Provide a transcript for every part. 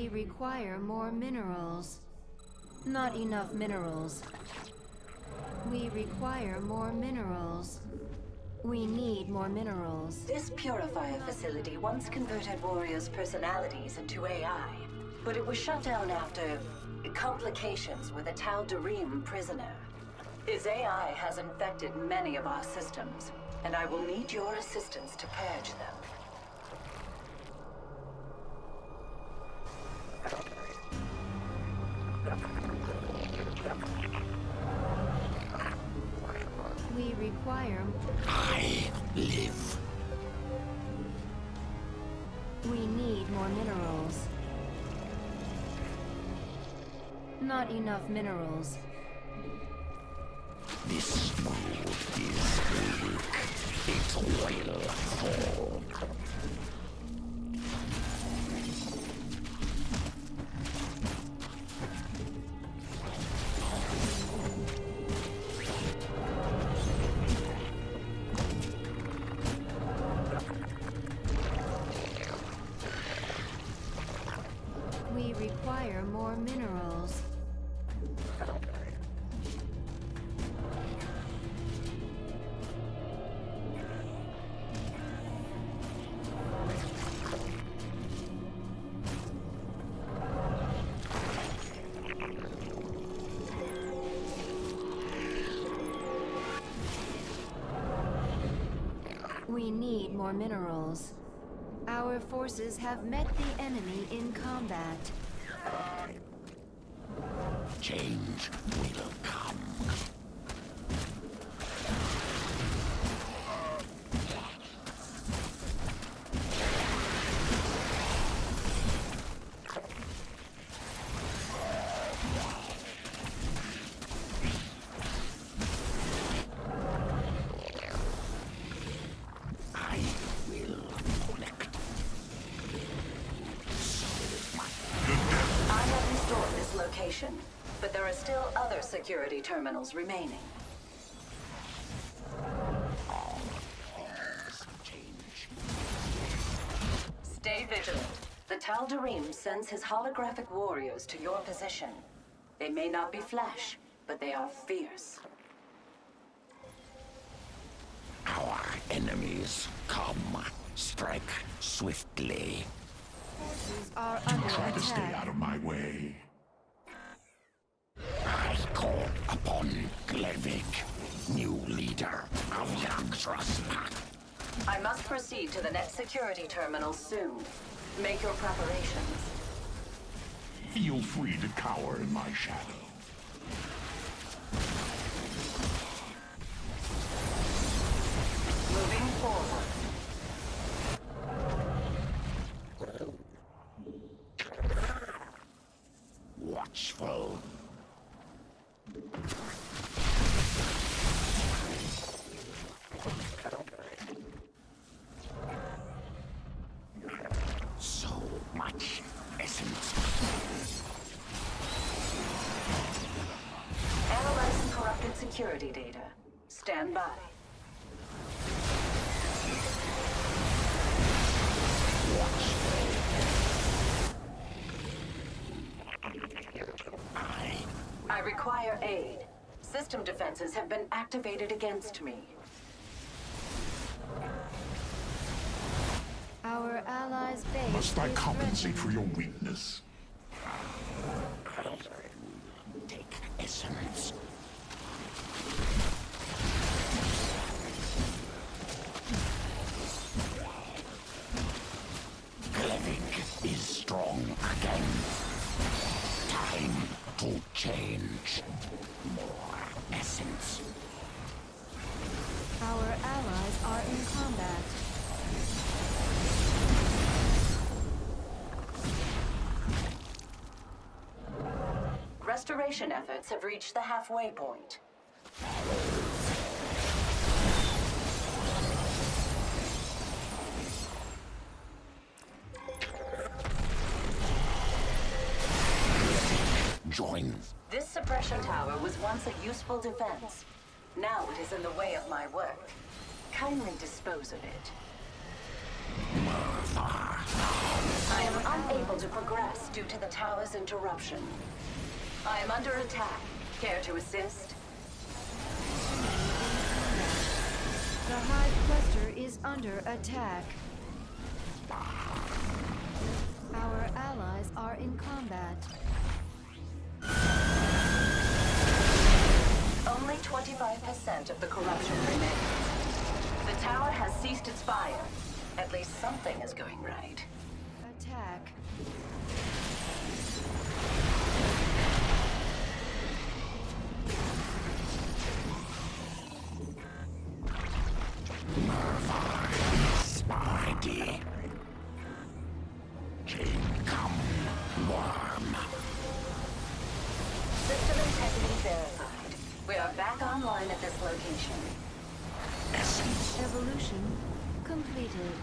We require more minerals. Not enough minerals. We require more minerals. We need more minerals. This purifier facility once converted warriors' personalities into AI, but it was shut down after complications with a Tal Darim prisoner. His AI has infected many of our systems, and I will need your assistance to purge them. We require... I live. We need more minerals. Not enough minerals. This mood is weak. It will fall. We require more minerals. We need more minerals. Our forces have met the enemy in combat. Change will come. I will collect so much. I have restored this location, but there are still other security terminals remaining. All things change. Stay vigilant. The Tal Darim sends his holographic warriors to your position. They may not be flesh, but they are fierce. Our enemies come. Strike swiftly. Forces are under Try to stay attack. out of my way. I call upon Glevik, new leader of Yaksra's pack. I must proceed to the next security terminal soon. Make your preparations. Feel free to cower in my shadow. Moving forward. Watchful. So much essence. Analyzing corrupted security data. Stand by. I require aid. System defenses have been activated against me. Our allies' base Must I is compensate for threatened. your weakness? Take essence. Glevik is strong again. Time to change. More essence. Our allies are in combat. Restoration efforts have reached the halfway point. Join. This suppression tower was once a useful defense. Now it is in the way of my work. Kindly dispose of it. Mother. I am unable to progress due to the tower's interruption. I am under attack. Care to assist? The Hive Cluster is under attack. Our allies are in combat. Only 25% of the corruption remains. The tower has ceased its fire. At least something is going right. Attack. Spidey. Chain come, worm. System integrity verified. We are back online at this location. Essence. Evolution completed.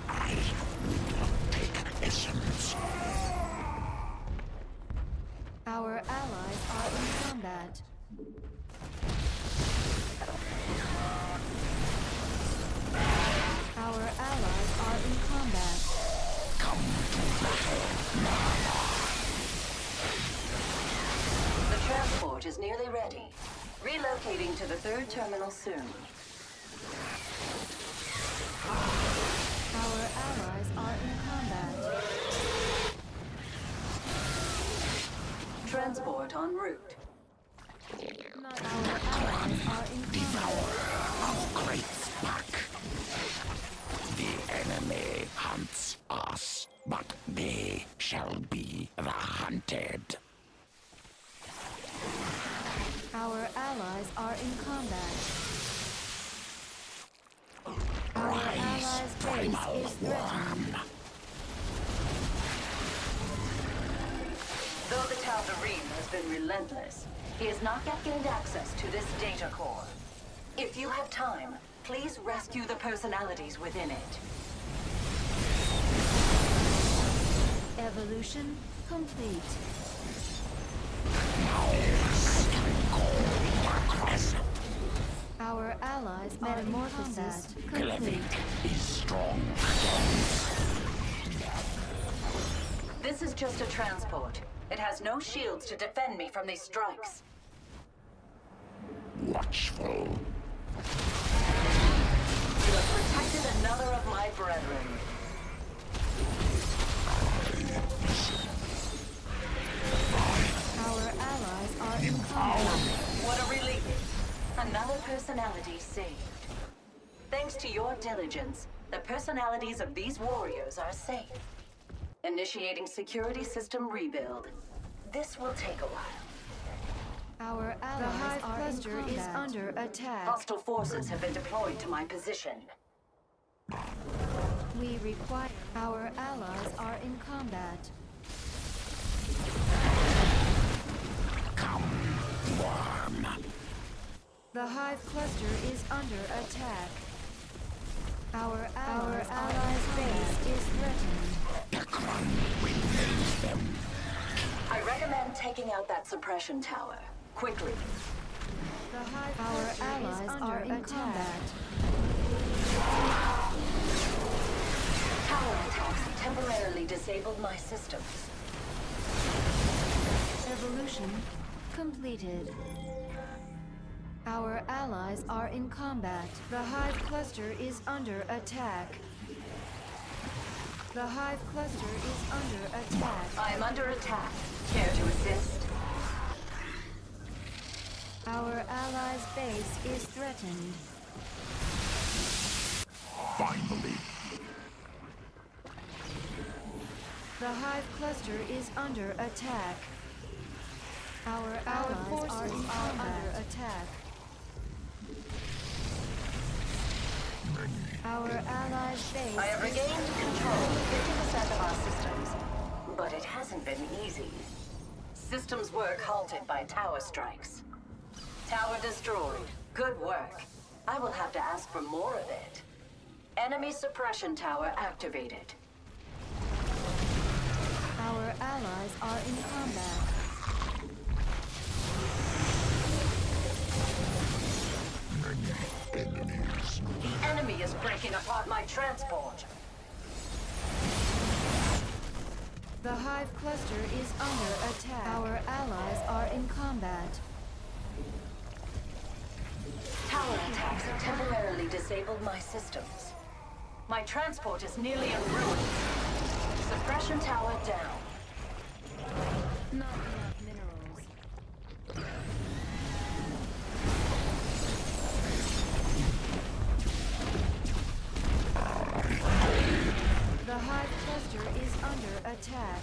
I will take essence. Our allies are in combat. Our allies are in combat. Come to battle. The transport is nearly ready. Relocating to the third terminal soon. Our allies are in combat. Transport en route. Our allies are in combat. Of great pack. The enemy hunts us, but they shall be the hunted. Our allies are in combat. Our allies' base is threatened. Though the Tal'Darim has been relentless, he has not yet gained access to this data core. If you have time, please rescue the personalities within it. Evolution complete. Our allies' metamorphosis complete. Is strong. This is just a transport. It has no shields to defend me from these strikes. Watchful. You have protected another of my brethren. Our allies are in combat. What a relief. Another personality saved. Thanks to your diligence, the personalities of these warriors are safe. Initiating security system rebuild. This will take a while. Our allies cluster is under attack. Hostile forces have been deployed to my position. We require. Our allies are in combat. Come, worm. The Hive Cluster is under attack. Our allies' base is threatened. Dekron remains them. I recommend taking out that suppression tower. Quickly. Our allies are in combat. Tower attacks temporarily disabled my systems. Evolution completed. Our allies are in combat. The Hive Cluster is under attack. The Hive Cluster is under attack. I am under attack. Care to assist? Our allies' base is threatened. Finally. The Hive Cluster is under attack. Our allies are under attack. Our allies' base I have regained control of 50% of our systems, but it hasn't been easy. Systems work halted by tower strikes. Tower destroyed. Good work. I will have to ask for more of it. Enemy suppression tower activated. Our allies are in combat. taking apart my transport. The Hive cluster is under attack. Our allies are in combat. Tower attacks have temporarily disabled my systems. My transport is nearly in ruins. Suppression tower down. Not enough minerals. The Hive cluster is under attack.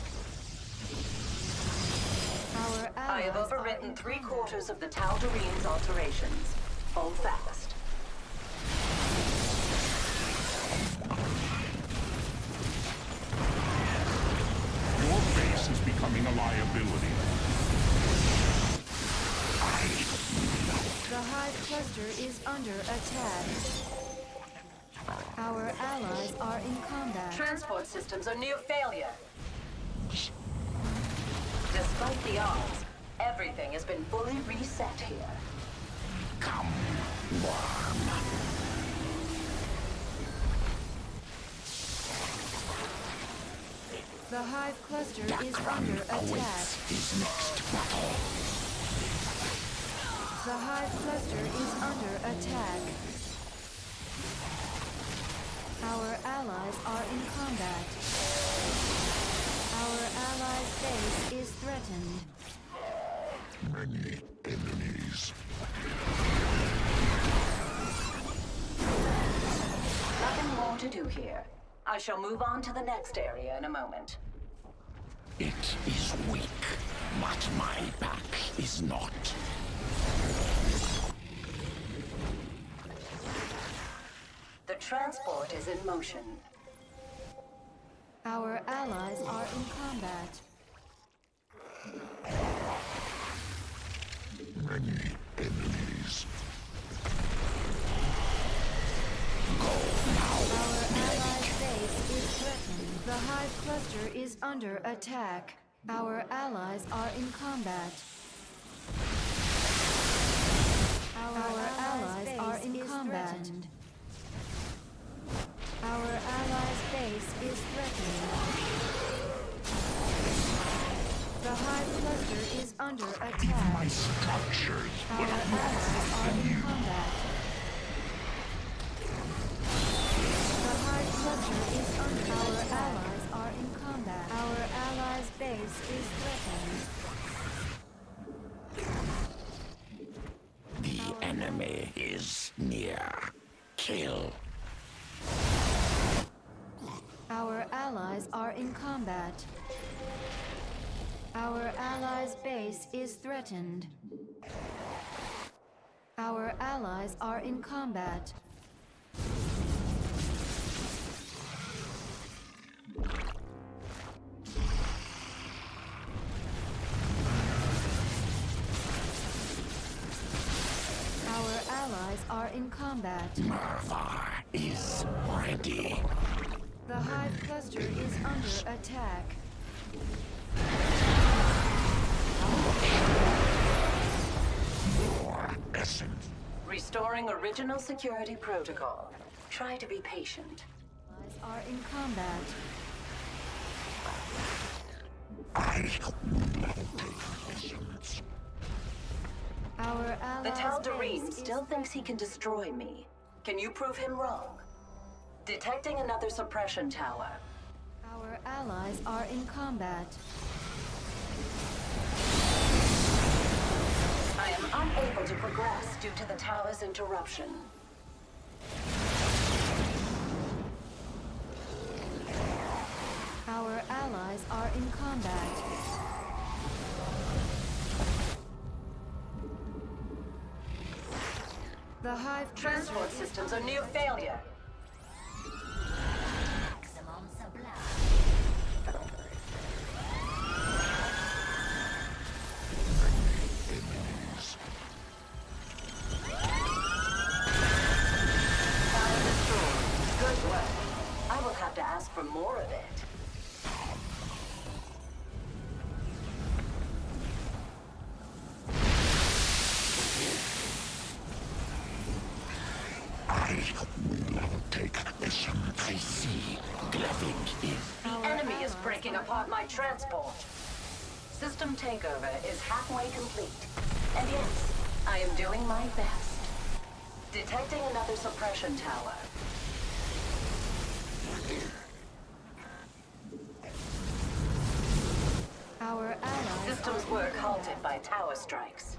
Our allies I have are overwritten in 3/4 of the Taldarine's alterations. Hold fast. Your base is becoming a liability. The Hive cluster is under attack. Our allies are in combat. Transport systems are near failure. Despite the odds, everything has been fully reset here. Come, worm. The Hive cluster is Dakran under attack. awaits his next battle. The Hive cluster is under attack. Our allies are in combat. Our allies' base is threatened. Many enemies. Nothing more to do here. I shall move on to the next area in a moment. It is weak, but my back is not. The transport is in motion. Our allies are in combat. Many enemies. Our allies' base is threatened. The Hive cluster is under attack. Our allies are in combat. Our allies are in combat. Our allies' base is threatened. The Hive cluster is under My attack. structures Our would have allies are in combat. The Hive cluster is under Our allies are in combat. Our allies' base is threatened. The enemy is near. Kill. Our allies are in combat. Our allies' base is threatened. Our allies are in combat. Our allies are in combat. Mervar is ready. The Hive cluster is under attack. Your essence. Restoring original security protocol. Try to be patient. Allies are in combat. I will not take essence. Our The allies' Tal'Darim base still is thinks he can destroy me. Can you prove him wrong? Detecting another suppression tower. Our allies are in combat. I am unable to progress due to the tower's interruption. Our allies are in combat. The Hive Transport systems are near failure. Enemies. Tower destroyed. Good work. I will have to ask for more of it. I will not take I see. Glevic is... The enemy is breaking apart my transport. System takeover is halfway complete. And yes, I am doing my best. Detecting another suppression tower. Our allies Systems work halted by tower strikes.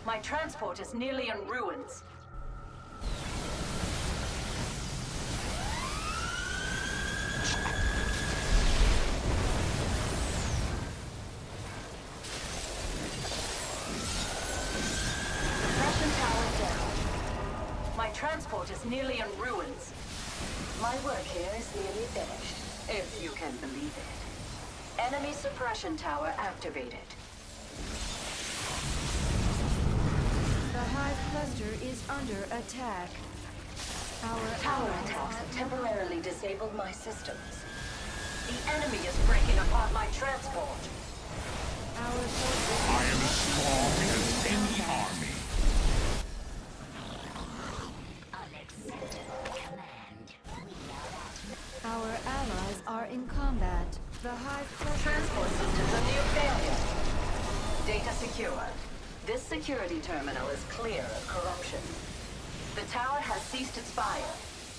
My transport is nearly in ruins. Suppression tower down. My transport is nearly in ruins. My work here is nearly finished, if you can believe it. Enemy suppression tower activated. The hive cluster is under attack. Our Tower allies attacks are have temporarily disabled my systems. The enemy is breaking apart my transport. Our forces I am as strong as any army. Our allies are in combat. The hive cluster Transport systems are near failure. Data secured. This security terminal is clear of corruption. The tower has ceased its fire.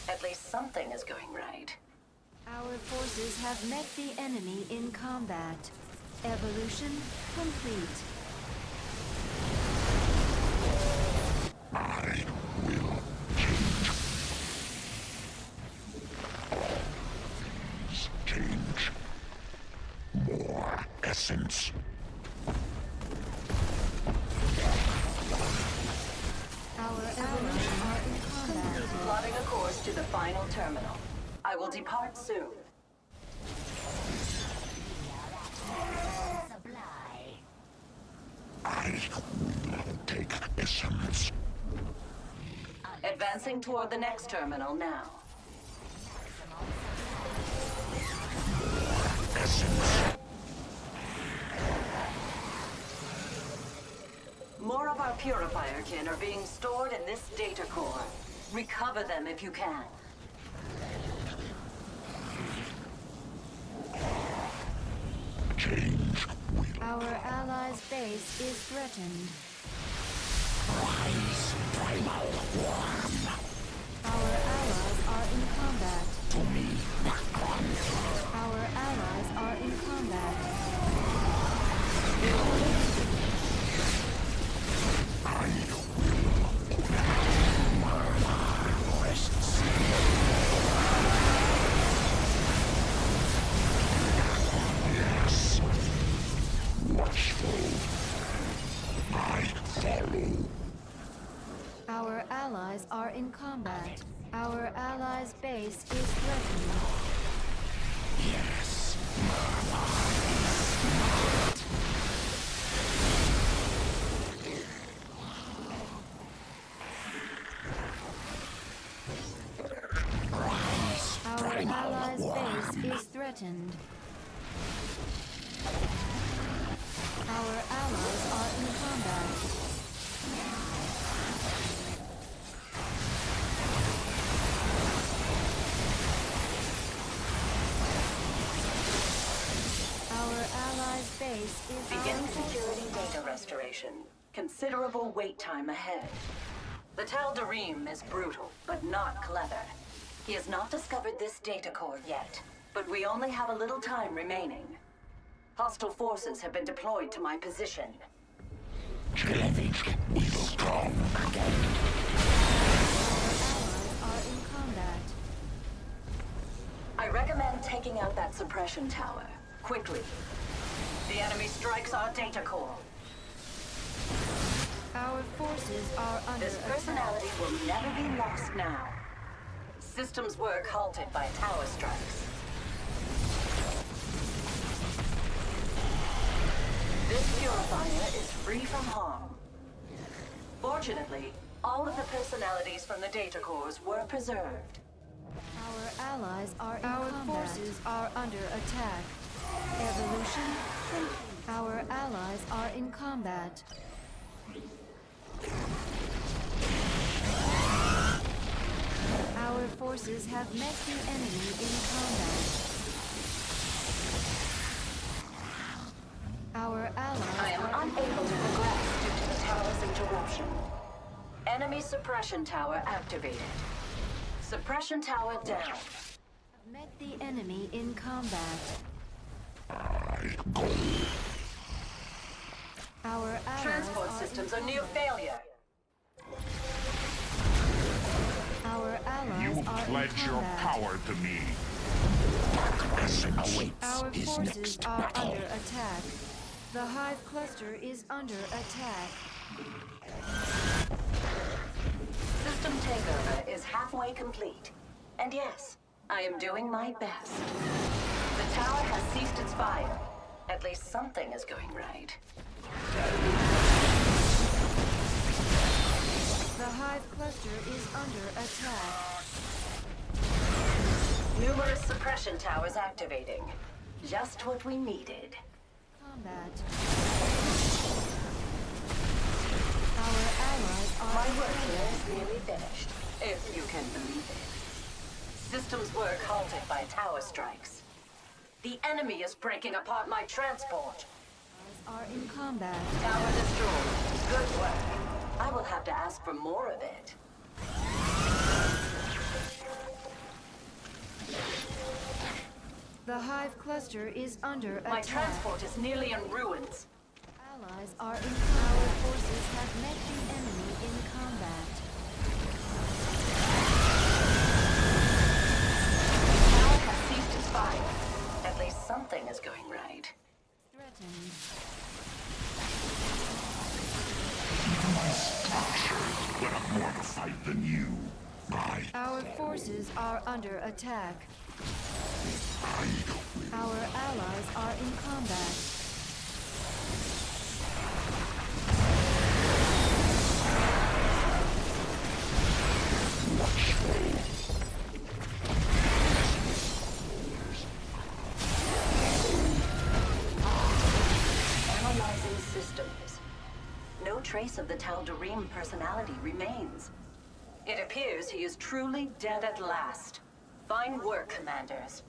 At least something is going right. Our forces have met the enemy in combat. Evolution complete. I will change. These change. More essence. Our allies are in combat. Plotting a course to the final terminal. I will depart soon. I will take essence. Advancing toward the next terminal now. Essence. More of our purifier kin are being stored in this data core. Recover them if you can. Change will Our allies' base is threatened. rise. Primal worm. Our allies are in combat. To me, Macron. Our allies are in combat. I will murder rests. Yes. Watchful. I follow. Our allies are in combat. Our allies' base is threatened. Yes. Our allies' base is threatened. Our allies are in combat. Our allies' base is Begin security data restoration. Considerable wait time ahead. The Tal'Darim is brutal, but not clever. He has not discovered this data core yet, but we only have a little time remaining. Hostile forces have been deployed to my position. Glevic will strong again. allies are in combat. I recommend taking out that suppression tower, quickly. The enemy strikes our data core. Our forces are under This attack. personality will never be lost now. Systems work halted by tower strikes. This purifier is free from harm. Fortunately, all of the personalities from the data cores were preserved. Our allies are in combat. Our forces are under attack. Evolution complete. Our allies are in combat. Our Our forces have met the enemy in combat. Our allies I am are unable to progress due to the tower's interruption. Enemy suppression tower activated. Suppression tower down. met the enemy in combat. Our allies Transport are systems in are near combat. failure. Our allies You are in pledge your combat. power to me. Awaits Our his forces next are battle. under attack. The hive cluster is under attack. System takeover is halfway complete. And yes, I am doing my best. The tower has ceased its fire. At least something is going right. The hive cluster is under attack. Numerous suppression towers activating. Just what we needed. Combat. Our allies are My in work here combat. is nearly finished, if you can believe it. Systems work halted by tower strikes. The enemy is breaking apart my transport. Are in combat. Tower destroyed. Good work. I will have to ask for more of it. The hive cluster is under My attack. transport is nearly in ruins. Allies are in combat. Our forces have met the enemy in combat. The tower has ceased its fire. At least something is going right. Threatened. But I'm more to fight than you. Our forces are under attack. Our allies are in combat. Analyzing systems. No trace of the Tal'Darim personality remains. It appears he is truly dead at last. Fine work, commanders.